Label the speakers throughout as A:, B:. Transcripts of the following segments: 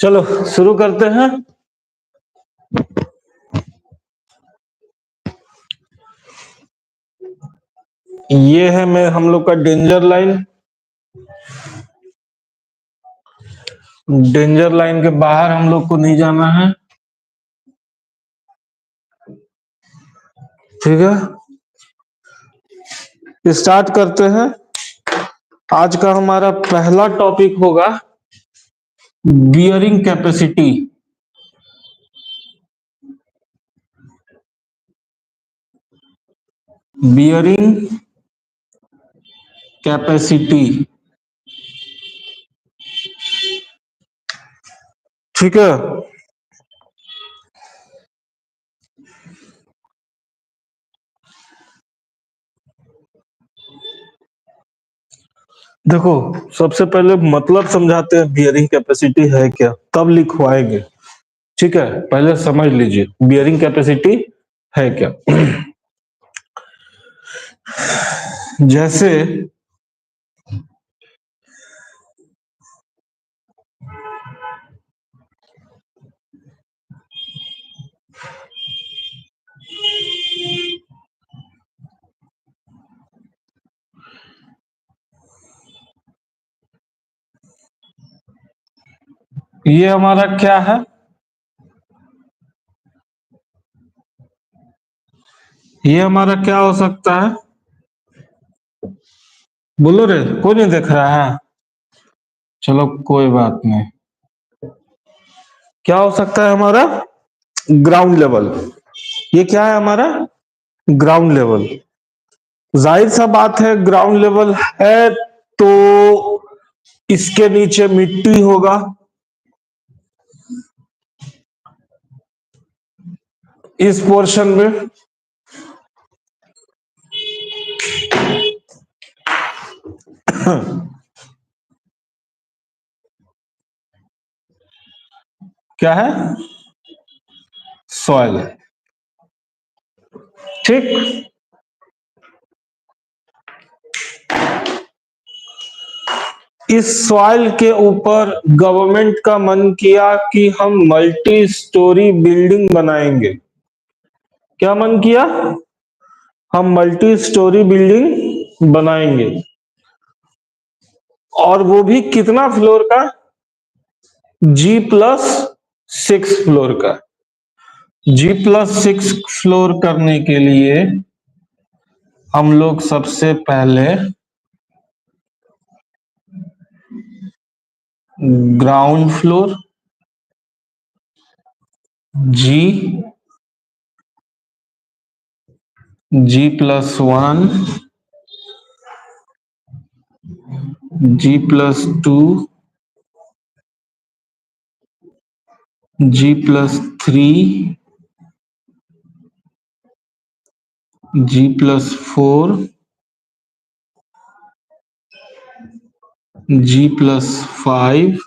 A: चलो शुरू करते हैं। ये है मैं हम लोग का डेंजर लाइन। डेंजर लाइन के बाहर हम लोग को नहीं जाना है, ठीक है। स्टार्ट करते हैं। आज का हमारा पहला टॉपिक होगा बियरिंग कैपेसिटी। बियरिंग कैपेसिटी, ठीक है। देखो, सबसे पहले मतलब समझाते हैं बियरिंग कैपेसिटी है क्या, तब लिखवाएंगे, ठीक है। पहले समझ लीजिए बियरिंग कैपेसिटी है क्या। जैसे ये हमारा क्या है, ये हमारा क्या हो सकता है, बोलो रे, कोई नहीं देख रहा है। चलो कोई बात नहीं। क्या हो सकता है हमारा, ग्राउंड लेवल। ये क्या है हमारा, ग्राउंड लेवल। जाहिर सा बात है ग्राउंड लेवल है तो इसके नीचे मिट्टी होगा, इस पोर्शन में। क्या है, सॉइल, ठीक। इस सॉइल के ऊपर गवर्नमेंट का मन किया कि हम मल्टी स्टोरी बिल्डिंग बनाएंगे। क्या मन किया, हम मल्टी स्टोरी बिल्डिंग बनाएंगे, और वो भी कितना फ्लोर का, G+6 फ्लोर का। G+6 फ्लोर करने के लिए हम लोग सबसे पहले ground floor G, G+1, G+2, G+3, G+4, G+5,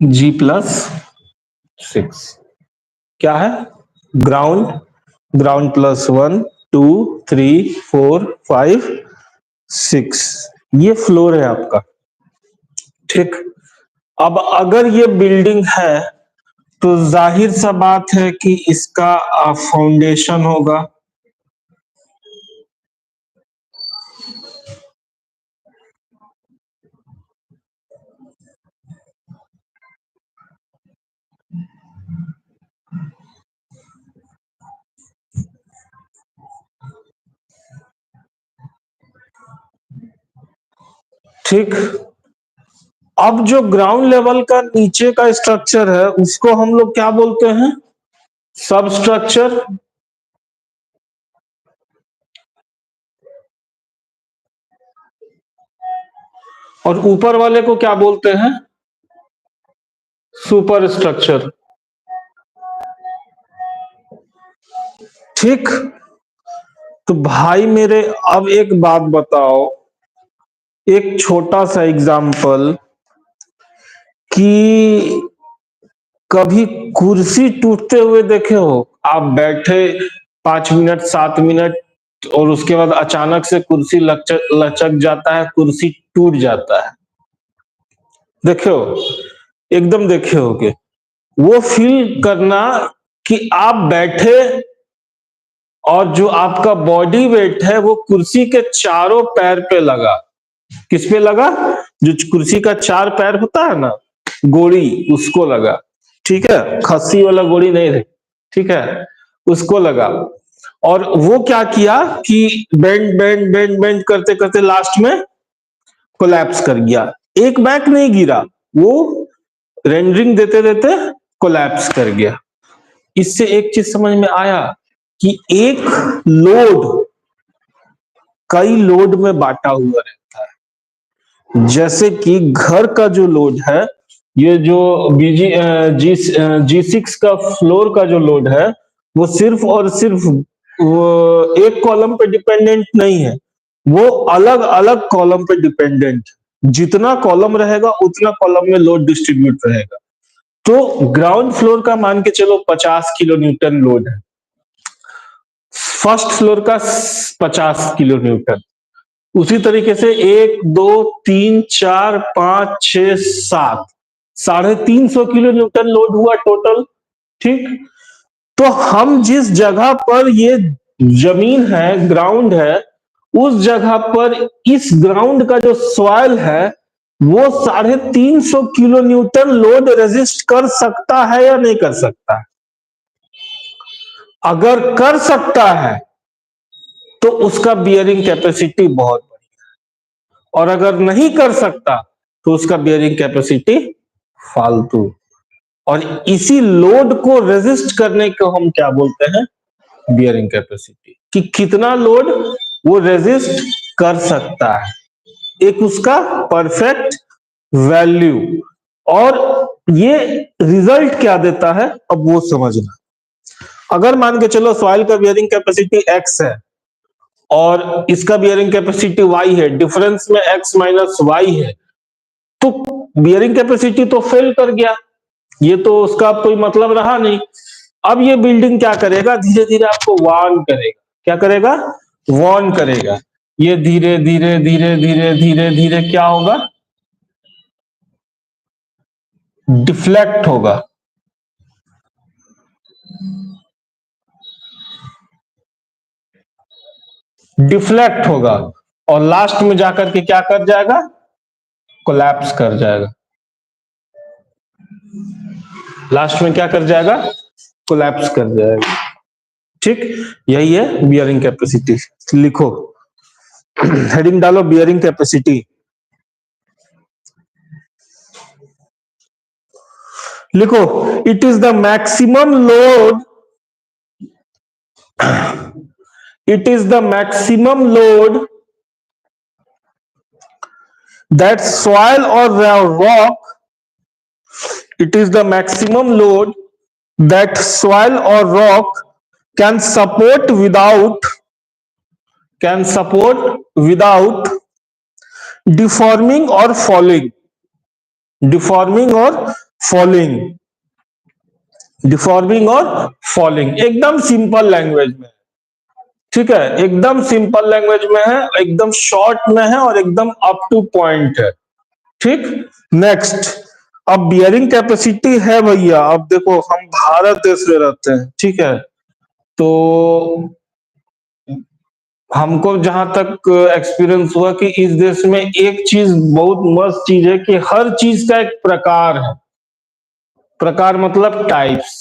A: G+6। क्या है, ग्राउंड, ग्राउंड +1 2 3 4 5 6, ये फ्लोर है आपका, ठीक। अब अगर ये बिल्डिंग है तो जाहिर सा बात है कि इसका फाउंडेशन होगा, ठीक। अब जो ग्राउंड लेवल का नीचे का स्ट्रक्चर है उसको हम लोग क्या बोलते हैं, सब स्ट्रक्चर। और ऊपर वाले को क्या बोलते हैं, सुपर स्ट्रक्चर, ठीक। तो भाई मेरे अब एक बात बताओ, एक छोटा सा एग्जांपल, कि कभी कुर्सी टूटते हुए देखे हो, आप बैठे 5 मिनट 7 मिनट, और उसके बाद अचानक से कुर्सी लचक जाता है, कुर्सी टूट जाता है। देखो, एकदम देखे होगे वो फील करना कि आप बैठे और जो आपका बॉडी वेट है वो कुर्सी के चारों पैर पे लगा। किस पे लगा? जो कुर्सी का 4 पैर होता है ना, गोड़ी, उसको लगा। ठीक है, खस्सी वाला गोड़ी नहीं रही, ठीक है, उसको लगा। और वो क्या किया कि बेंड बेंड बेंड बेंड करते करते लास्ट में कोलैप्स कर गया। एक बैक नहीं गिरा, वो रेंडरिंग देते देते कोलैप्स कर गया। इससे एक चीज समझ में आया कि एक लोड कई लोड में बांटा हुआ रहता है। जैसे कि घर का जो लोड है, ये जो जी6 का फ्लोर का जो लोड है, वो सिर्फ और सिर्फ वो एक कॉलम पे डिपेंडेंट नहीं है, वो अलग अलग कॉलम पे डिपेंडेंट। जितना कॉलम रहेगा उतना कॉलम में लोड डिस्ट्रीब्यूट रहेगा। तो ग्राउंड फ्लोर का मान के चलो 50 किलो न्यूटन लोड है, फर्स्ट फ्लोर का 50 किलो न्यूटन, उसी तरीके से 1 2 3 4 5 6 7 350 किलो न्यूटन लोड हुआ टोटल। ठीक, तो हम जिस जगह पर ये जमीन है, ग्राउंड है, उस जगह पर इस ग्राउंड का जो सॉइल है वो 350 किलो न्यूटन लोड रेजिस्ट कर सकता है या नहीं कर सकता है? अगर कर सकता है तो उसका बियरिंग कैपेसिटी बहुत बढ़िया है, और अगर नहीं कर सकता तो उसका बियरिंग कैपेसिटी फालतू। और इसी लोड को रेजिस्ट करने को हम क्या बोलते हैं? Bearing capacity. कि कितना लोड वो रेजिस्ट कर सकता है, एक उसका परफेक्ट वैल्यू। और ये रिजल्ट क्या देता है अब वो समझना। अगर मान के चलो सॉइल का बियरिंग कैपेसिटी x है और इसका बियरिंग कैपेसिटी y है, डिफरेंस में x माइनस वाई है, तो बियरिंग कैपेसिटी तो फेल कर गया, ये तो उसका कोई मतलब रहा नहीं। अब ये बिल्डिंग क्या करेगा? धीरे धीरे आपको वार्न करेगा। क्या करेगा? वार्न करेगा। ये धीरे धीरे धीरे धीरे धीरे धीरे क्या होगा? डिफ्लेक्ट होगा। डिफ्लेक्ट होगा और लास्ट में जाकर के क्या कर जाएगा? कोलैप्स कर जाएगा। लास्ट में क्या कर जाएगा? कोलैप्स कर जाएगा। ठीक, यही है बियरिंग कैपेसिटी। लिखो, हेडिंग डालो बियरिंग कैपेसिटी। लिखो, it is the maximum load, it is the maximum load that soil or rock, it is the maximum load that soil or rock can support without deforming or falling, deforming or falling, deforming और falling। एकदम simple language में, ठीक है, एकदम simple language में है, एकदम short में है और एकदम अप टू पॉइंट है। ठीक, नेक्स्ट, अब बियरिंग कैपेसिटी है भैया। अब देखो, हम भारत देश में रहते हैं, ठीक है, तो हमको जहां तक एक्सपीरियंस हुआ कि इस देश में एक चीज बहुत मस्त चीज है कि हर चीज का एक प्रकार है। प्रकार मतलब टाइप्स।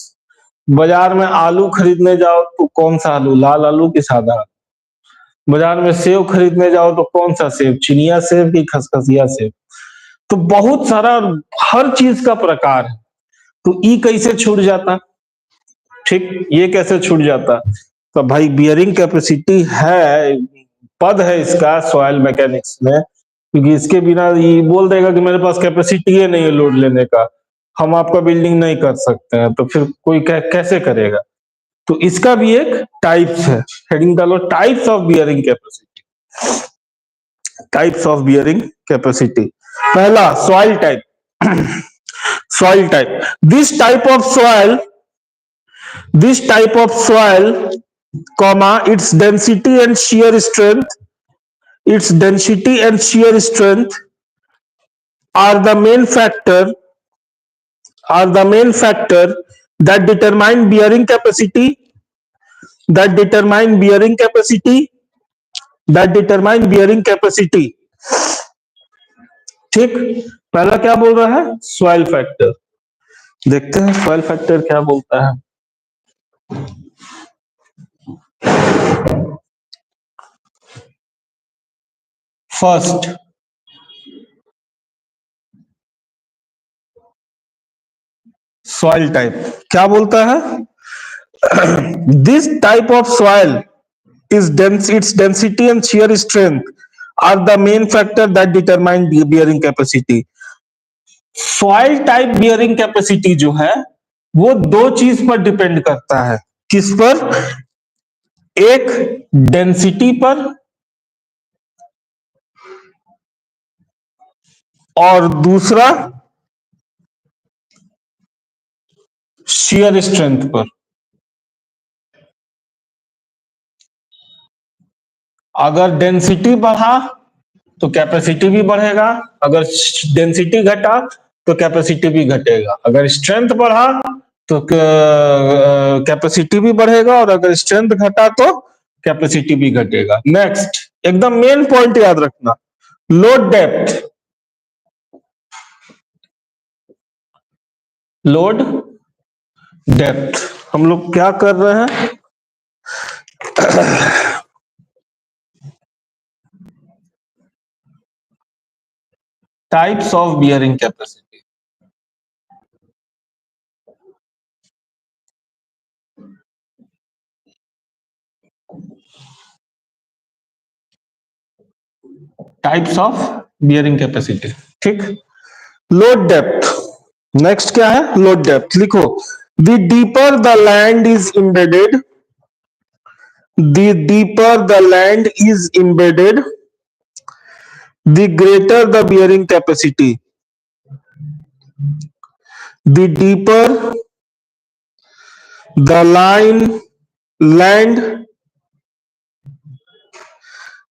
A: बाजार में आलू खरीदने जाओ तो कौन सा आलू, लाल आलू की सादा? बाजार में सेब खरीदने जाओ तो कौन सा सेब, चिनिया सेब की खसखसिया सेब? तो बहुत सारा, हर चीज का प्रकार है। तो ई कैसे छूट जाता? ठीक, ये कैसे छूट जाता? तो भाई बियरिंग कैपेसिटी है, पद है इसका सॉइल मैकेनिक्स में, क्योंकि इसके बिना ये बोल देगा कि मेरे पास कैपेसिटी है नहीं है लोड लेने का, हम आपका बिल्डिंग नहीं कर सकते हैं, तो फिर कोई कैसे करेगा? तो इसका भी एक टाइप्स है। हेडिंग डालो, types of bearing capacity. Types of bearing capacity. पहला, soil type. Soil type, this type of soil comma, its density and shear strength, its density and shear strength are the main factor are the main factor that determine bearing capacity, that determine bearing capacity, that determine bearing capacity. ठीक, पहला क्या बोल रहा है? Soil factor. देखते हैं soil factor क्या बोलता है। फर्स्ट, सॉइल टाइप क्या बोलता है? This type of soil is dense, its density and shear strength are the main factor that determine bearing capacity. Soil type bearing capacity जो है वो दो चीज पर डिपेंड करता है। किस पर? एक डेंसिटी पर और दूसरा शियर स्ट्रेंथ पर। अगर डेंसिटी बढ़ा तो कैपेसिटी भी बढ़ेगा, अगर डेंसिटी घटा तो कैपेसिटी भी घटेगा, अगर स्ट्रेंथ बढ़ा तो कैपेसिटी भी बढ़ेगा और अगर स्ट्रेंथ घटा तो कैपेसिटी भी घटेगा। नेक्स्ट, एकदम मेन पॉइंट याद रखना, लोड डेप्थ। लोड डेप्थ हम लोग क्या कर रहे हैं? Types of bearing capacity. Types of bearing capacity. ठीक, लोड डेप्थ। नेक्स्ट क्या है? Load depth. लिखो, the deeper the land is embedded, the deeper the land is embedded, the greater the bearing capacity. The deeper the land,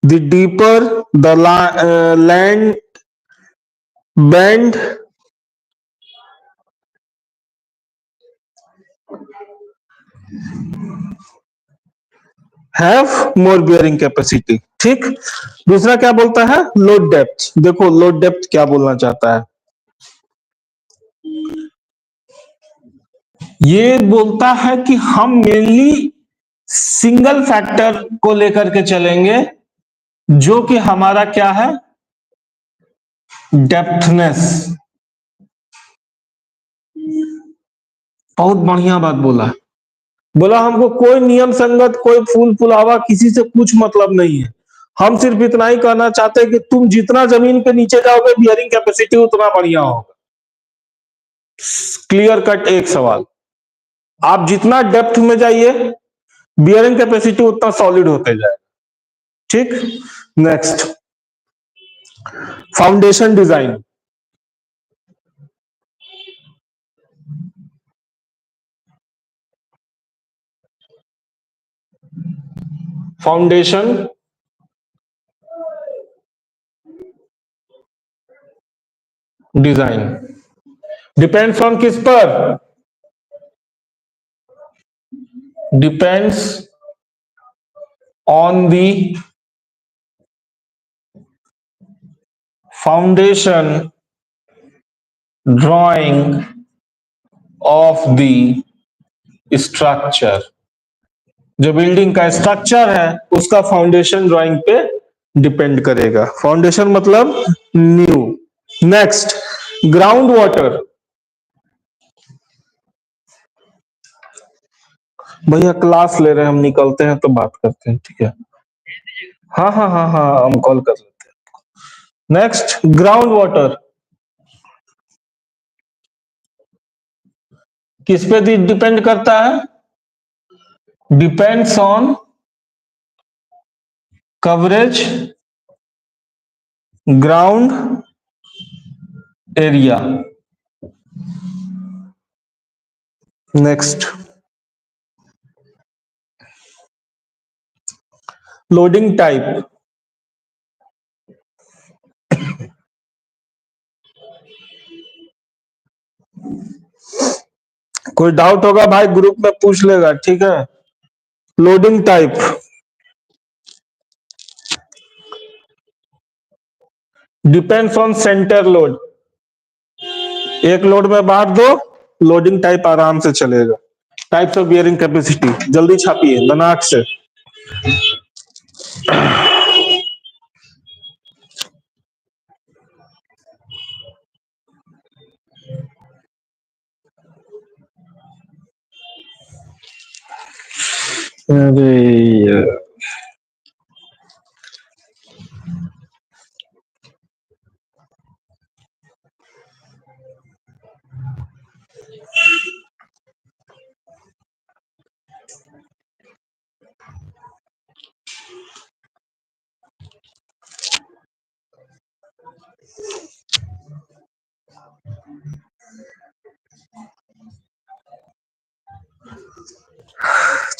A: the deeper the land bend have more bearing capacity. ठीक, दूसरा क्या बोलता है? Load depth. देखो load depth क्या बोलना चाहता है? ये बोलता है कि हम मेनली सिंगल फैक्टर को लेकर के चलेंगे जो कि हमारा क्या है? डेप्थनेस। बहुत बढ़िया बात बोला। बोला हमको कोई नियम संगत, कोई फूल फुलावा किसी से कुछ मतलब नहीं है, हम सिर्फ इतना ही कहना चाहते हैं कि तुम जितना जमीन पे नीचे जाओगे बियरिंग कैपेसिटी उतना बढ़िया होगा। क्लियर कट एक सवाल। आप जितना डेप्थ में जाइए बियरिंग कैपेसिटी उतना सॉलिड होते जाए। ठीक, next, foundation design. Foundation design depends on किस पर? Depends on the foundation drying of the structure. जो बिल्डिंग का स्ट्रक्चर है उसका फाउंडेशन ड्राइंग पे डिपेंड करेगा। फाउंडेशन मतलब न्यू। Next, ground water. भैया क्लास ले रहे हैं, हम निकलते हैं तो बात करते हैं, ठीक है? हाँ हाँ हाँ हाँ, हम कॉल कर लेते हैं। नेक्स्ट, ग्राउंड वाटर किस पे डिपेंड करता है? Depends on coverage ground area. Next, loading type. कोई डाउट होगा भाई ग्रुप में पूछ लेगा, ठीक है। Loading type depends on centre load. एक लोड में बांट दो, लोडिंग टाइप आराम से चलेगा। टाइप्स ऑफ बियरिंग कैपेसिटी, जल्दी छापिए दिमाग से। अरे यार,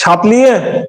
A: छाप लिए?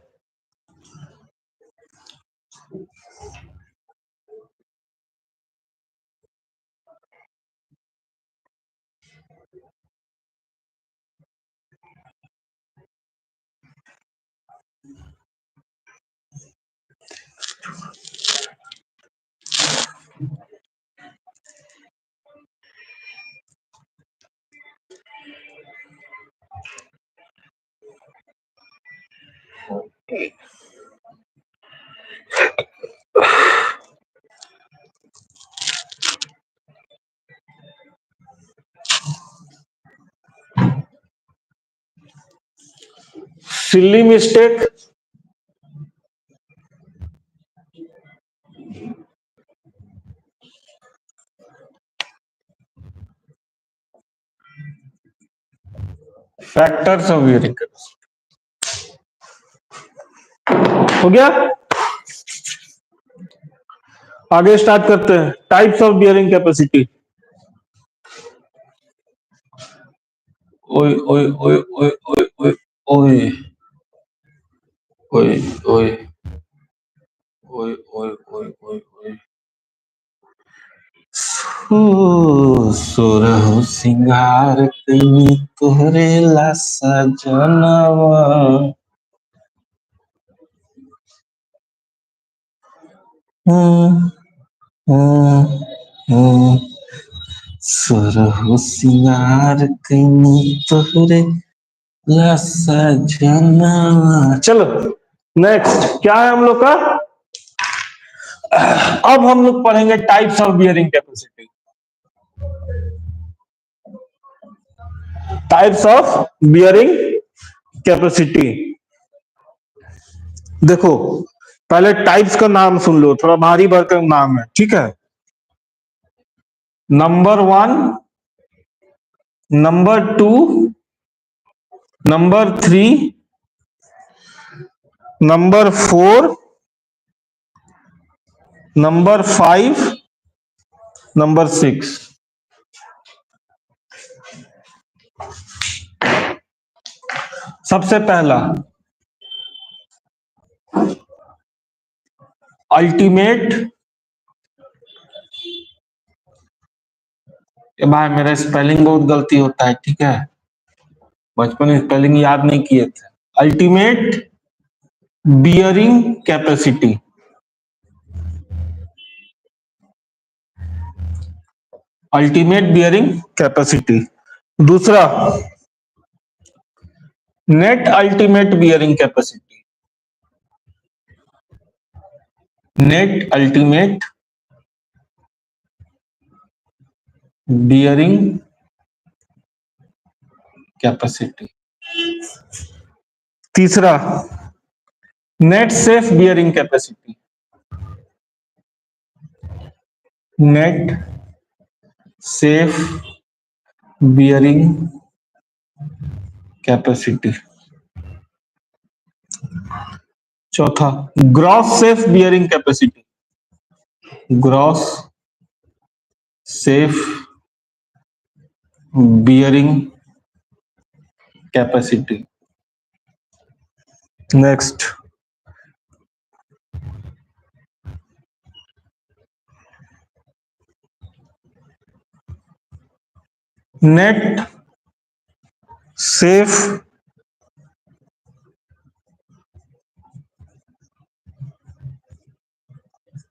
A: Silly mistake. Factors of bearing हो गया। आगे स्टार्ट करते हैं। Types of bearing capacity. ओए ओए ओए ओए ओए ओए ओए ओए ओए ओए ओए ओए ओए ओए। सोरहु सिंगार कई तोहरे ला सजनवा। हम्म, हम्म, हम्म। सोरहु सिंगार कई तोहरे ला सजनवा। चलो नेक्स्ट क्या है हम लोग का। अब हम लोग पढ़ेंगे types of bearing capacity. Types of bearing capacity. देखो पहले टाइप्स का नाम सुन लो, थोड़ा भारी भरकम नाम है, ठीक है। Number 1, number 2, number 3, number 4, number 5, number 6। सबसे पहला अल्टीमेट। भाई मेरा स्पेलिंग बहुत गलती होता है, ठीक है। बचपन में स्पेलिंग याद नहीं किए थे। Ultimate bearing capacity. Ultimate bearing capacity. दूसरा net ultimate bearing capacity. Net ultimate bearing capacity. तीसरा net safe bearing capacity. Net safe bearing capacity. चौथा gross safe bearing capacity. Gross safe bearing capacity. Next net safe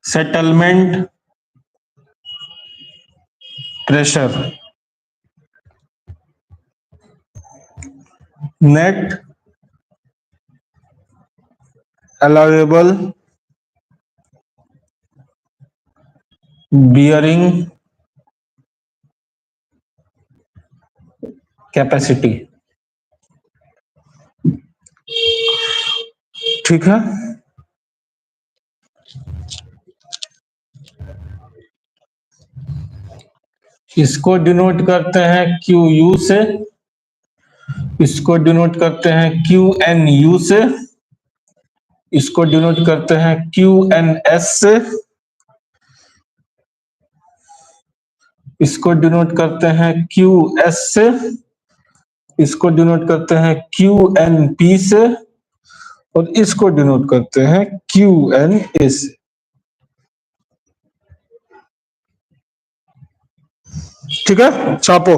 A: settlement pressure, net allowable bearing capacity. ठीक है, इसको denote करते हैं Q U से, इसको denote करते हैं क्यू एन यू से, इसको डिनोट करते हैं क्यू एन एस से, इसको डिनोट करते हैं क्यू एस से, इसको डिनोट करते हैं क्यू एन पी से, और इसको डिनोट करते हैं क्यू एन ए से। ठीक है, छापो।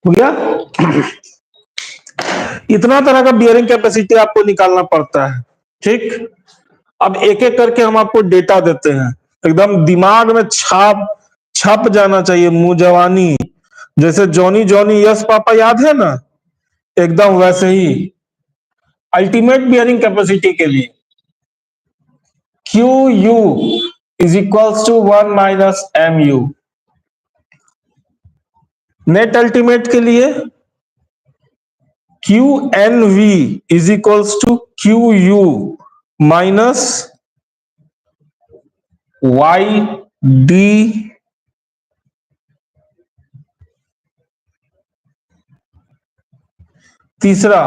A: हो गया। इतना तरह का बियरिंग कैपेसिटी आपको निकालना पड़ता है। ठीक, अब एक एक करके हम आपको डेटा देते हैं, एकदम दिमाग में छाप छप जाना चाहिए, मुंह जवानी, जैसे जॉनी जॉनी यस पापा याद है ना, एकदम वैसे ही। अल्टीमेट बियरिंग कैपेसिटी के लिए Q U is equals to 1 - mu। Net ultimate के लिए Q N V is equals to Q U minus Y D. तीसरा,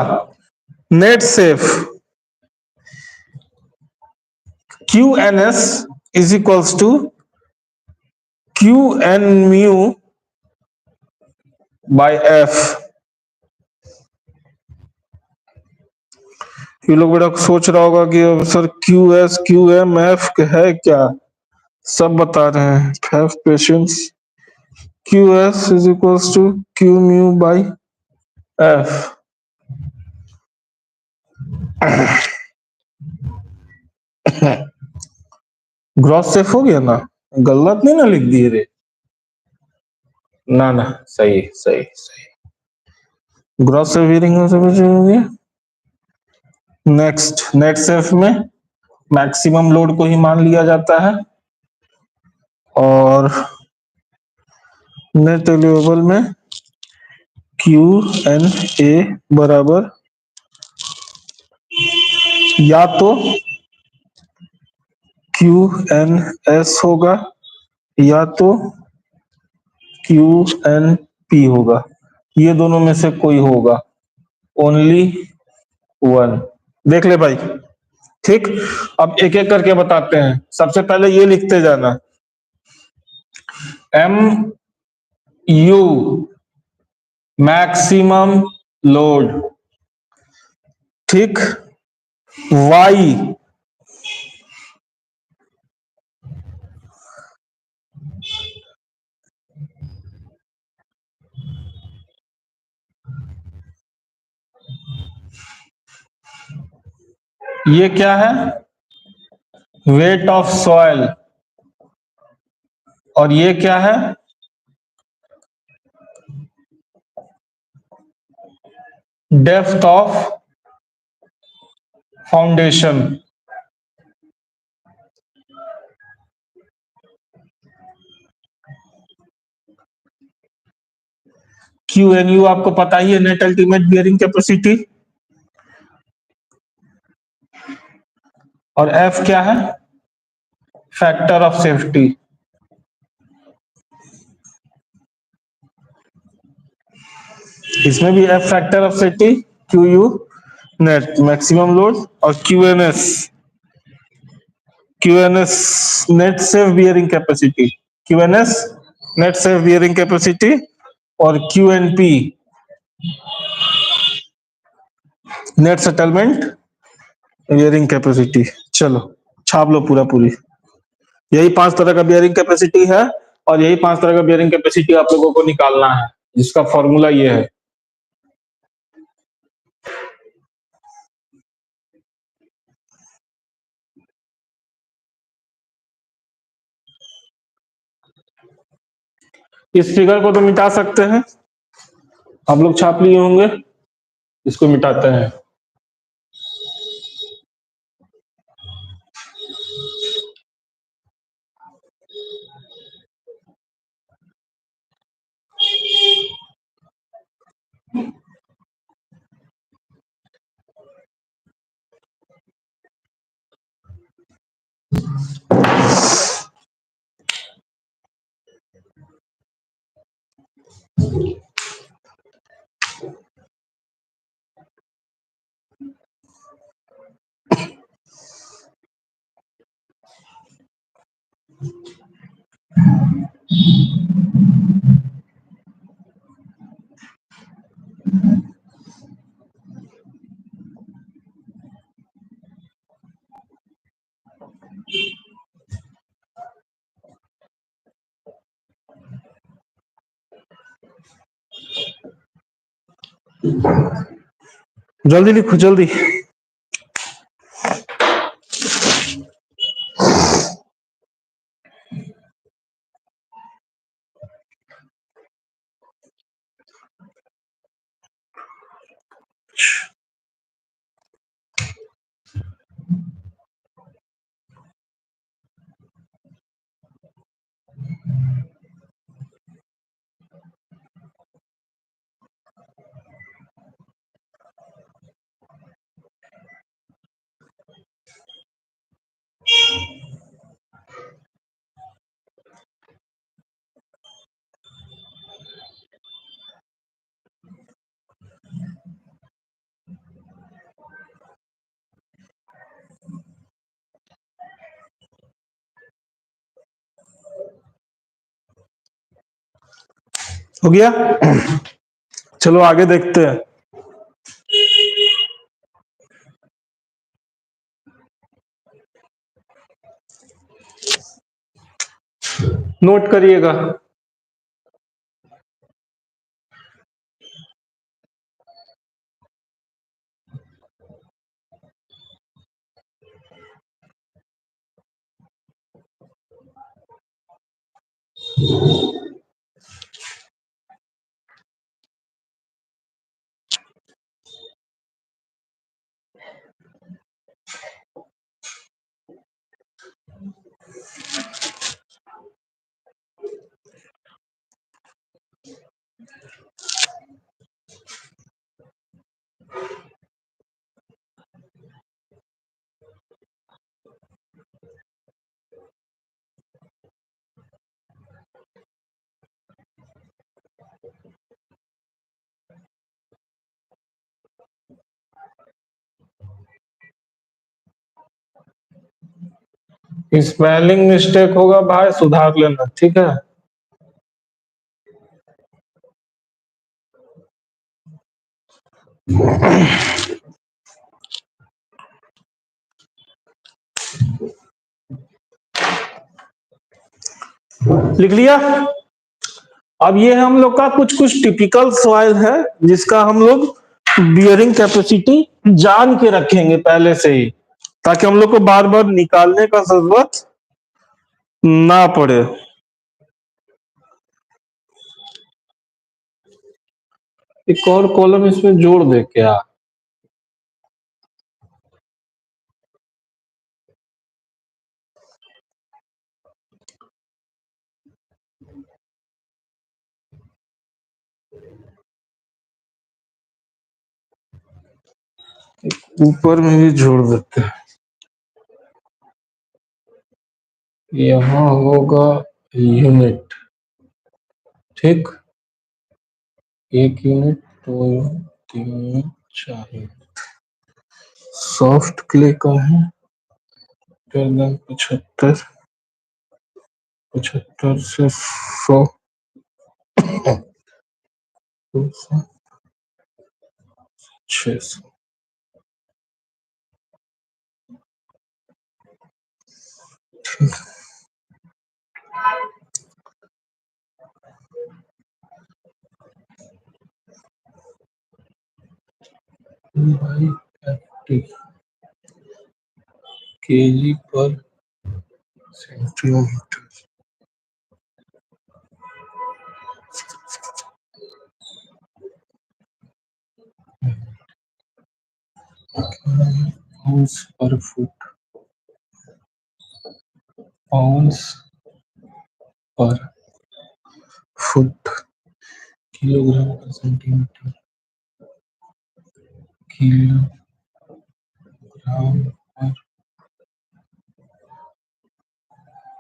A: net safe Q N S is equals to Q N mu by F. ये लोग बड़ा सोच रहा होगा कि अब sir Q S Q M F है क्या, सब बता रहे हैं। Have patience. Q S is equals to Q mu by F. Gross safe हो गया ना, गलत नहीं ना लिख दिए रे, ना ना, सही सही सही, ग्रॉस सेफ हीरिंग हो गया। नेक्स्ट, नेट सेफ में मैक्सिमम लोड को ही मान लिया जाता है, और नेट अलाउेबल में क्यू एन ए बराबर या तो क्यू एन एस होगा या तो क्यू एन पी होगा, ये दोनों में से कोई होगा, ओनली वन। देख ले भाई। ठीक, अब एक एक करके बताते हैं। सबसे पहले ये लिखते जाना, एम यू मैक्सिमम लोड, ठीक, वाई ये क्या है, वेट ऑफ सॉइल, और ये क्या है, depth of foundation. Q N U आपको पता ही है, नेट अल्टीमेट बियरिंग कैपेसिटी। और एफ क्या है? Factor of safety. इसमें भी F factor of safety, Q U net maximum load, और Q N S net safe bearing capacity, Q N S net safe bearing capacity, और Q N P net settlement bearing capacity. चलो छाप लो पूरा पूरी। यही 5 तरह का बियरिंग कैपेसिटी है, और यही 5 तरह का बियरिंग कैपेसिटी आप लोगों को निकालना है, जिसका फॉर्मूला ये है। इस फिगर को तो मिटा सकते हैं, आप लोग छाप लिए होंगे। इसको मिटाते हैं। जल्दी लिखो जल्दी। हो गया? चलो आगे देखते हैं। नोट करिएगा। स्पेलिंग मिस्टेक होगा भाई, सुधार लेना, ठीक है? लिख लिया? अब ये हम लोग का कुछ कुछ टिपिकल सॉइल है, जिसका हम लोग बियरिंग कैपेसिटी जान के रखेंगे पहले से ही, ताकि हम लोग को बार बार निकालने का जरूरत ना पड़े। एक और कॉलम इसमें जोड़ दे क्या? ऊपर में भी जोड़ देते हैं। यहाँ होगा यूनिट, ठीक, 1 unit, 2 unit, 3 unit, 4 unit. Soft clay का है 75, 75 से 100, 200, 600। भाई KG per centimetre. Pounds per foot, pounds per foot, kilogram per centimetre, kilogram per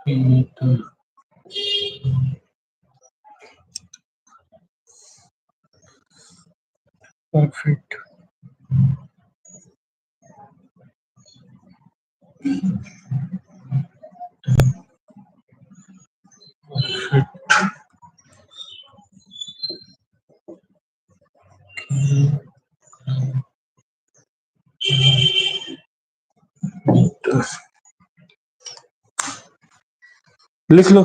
A: metre, per feet. लिख लो।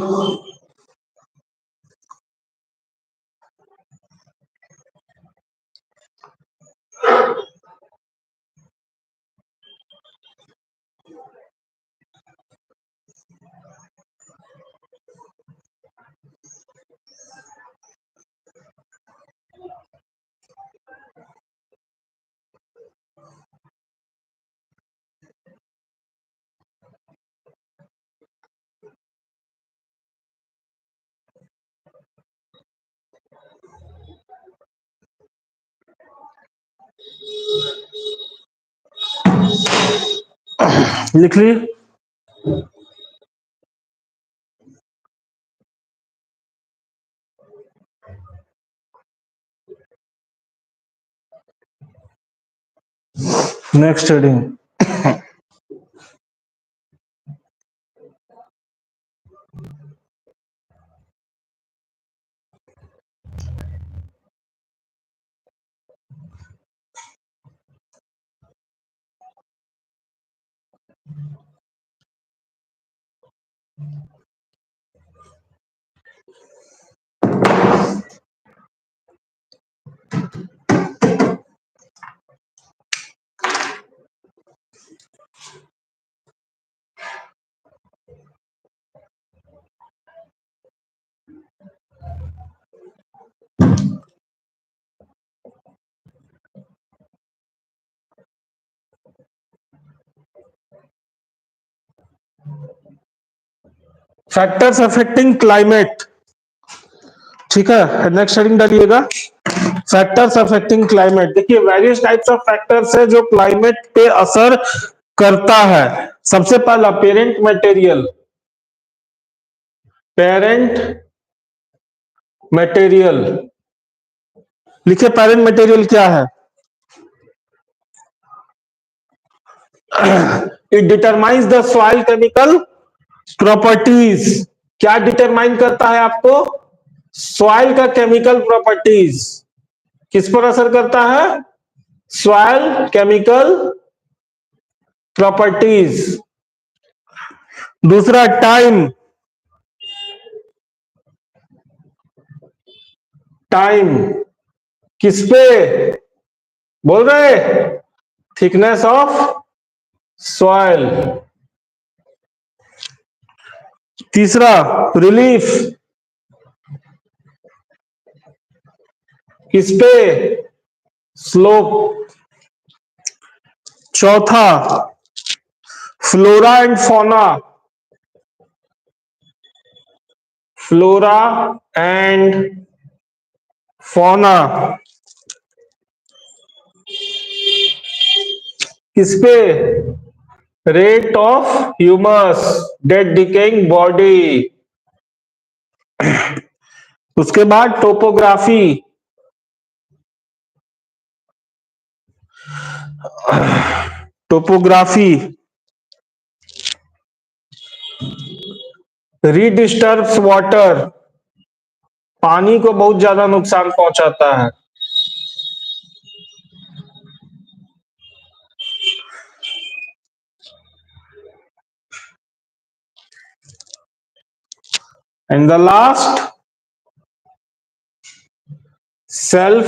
A: लिख ली। Next heading, factors affecting climate. ठीक है, नेक्स्ट हेडिंग डालिएगा, फैक्टर्स अफेक्टिंग क्लाइमेट। देखिए वेरियस टाइप्स ऑफ फैक्टर्स है जो क्लाइमेट पे असर करता है। सबसे पहला पेरेंट मटेरियल, पेरेंट मटेरियल। लिखिए पेरेंट मटेरियल क्या है। It determines the soil chemical properties. क्या डिटरमाइन करता है आपको? सॉइल का केमिकल प्रॉपर्टीज। किस पर असर करता है? Soil chemical properties. दूसरा टाइम, टाइम किस पे बोल रहे? Thickness of soil. तीसरा रिलीफ, किस पे? स्लोप। चौथा flora and fauna, flora and fauna किस पे? Rate of humus, dead decaying body. उसके बाद टोपोग्राफी, टोपोग्राफी रीडिस्टर्ब्स वाटर, पानी को बहुत ज्यादा नुकसान पहुंचाता है। And the last self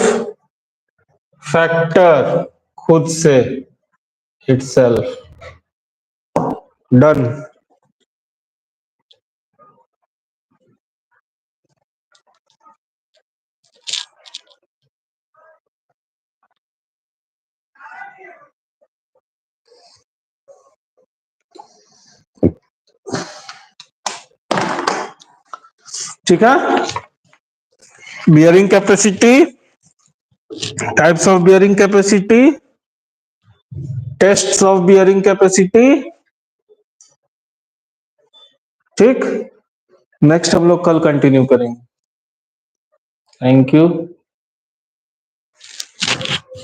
A: factor, खुद से, इटसेल्फ। डन। ठीक है, bearing capacity, types of bearing capacity, tests of bearing capacity. ठीक, नेक्स्ट हम लोग कल कंटिन्यू करेंगे। Thank you.